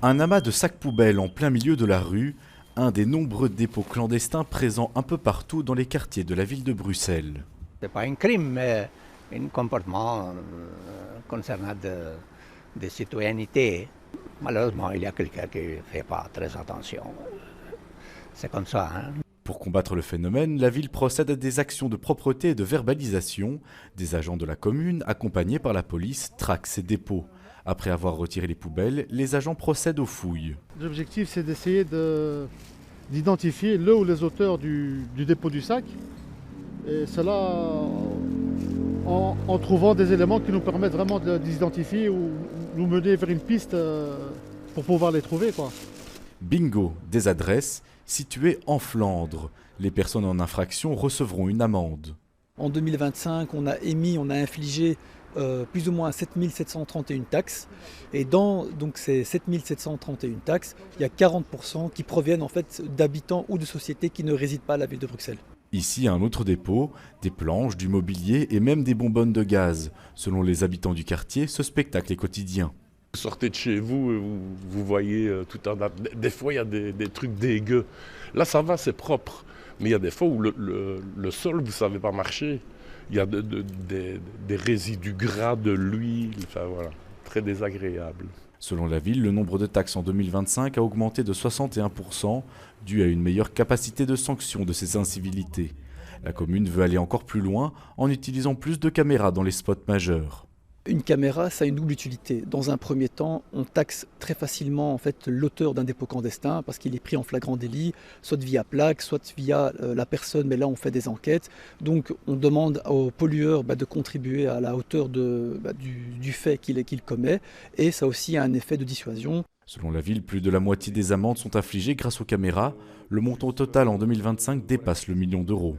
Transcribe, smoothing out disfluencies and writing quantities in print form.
Un amas de sacs poubelles en plein milieu de la rue, un des nombreux dépôts clandestins présents un peu partout dans les quartiers de la ville de Bruxelles. Ce n'est pas un crime, mais un comportement concernant de citoyenneté. Malheureusement, il y a quelqu'un qui ne fait pas très attention. C'est comme ça. Pour combattre le phénomène, la ville procède à des actions de propreté et de verbalisation. Des agents de la commune, accompagnés par la police, traquent ces dépôts. Après avoir retiré les poubelles, les agents procèdent aux fouilles. L'objectif, c'est d'essayer d'identifier le ou les auteurs du dépôt du sac. Et cela en trouvant des éléments qui nous permettent vraiment de les identifier ou nous mener vers une piste pour pouvoir les trouver, quoi. Bingo, des adresses situées en Flandre. Les personnes en infraction recevront une amende. En 2025, on a infligé plus ou moins 7731 taxes. Et dans donc, ces 7731 taxes, il y a 40% qui proviennent en fait d'habitants ou de sociétés qui ne résident pas à la ville de Bruxelles. Ici, un autre dépôt, des planches, du mobilier et même des bonbonnes de gaz. Selon les habitants du quartier, ce spectacle est quotidien. Vous sortez de chez vous et vous voyez tout un... Des fois, il y a des trucs dégueux. Là, ça va, c'est propre. Mais il y a des fois où le sol, vous ne savez pas marcher. Il y a des résidus gras, de l'huile, enfin voilà, très désagréable. Selon la ville, le nombre de taxes en 2025 a augmenté de 61%, dû à une meilleure capacité de sanction de ces incivilités. La commune veut aller encore plus loin en utilisant plus de caméras dans les spots majeurs. Une caméra, ça a une double utilité. Dans un premier temps, on taxe très facilement en fait, l'auteur d'un dépôt clandestin parce qu'il est pris en flagrant délit, soit via plaque, soit via la personne, mais là on fait des enquêtes. Donc on demande aux pollueurs de contribuer à la hauteur du fait qu'il commet et ça a aussi un effet de dissuasion. Selon la ville, plus de la moitié des amendes sont infligées grâce aux caméras. Le montant total en 2025 dépasse le 1 million d'euros.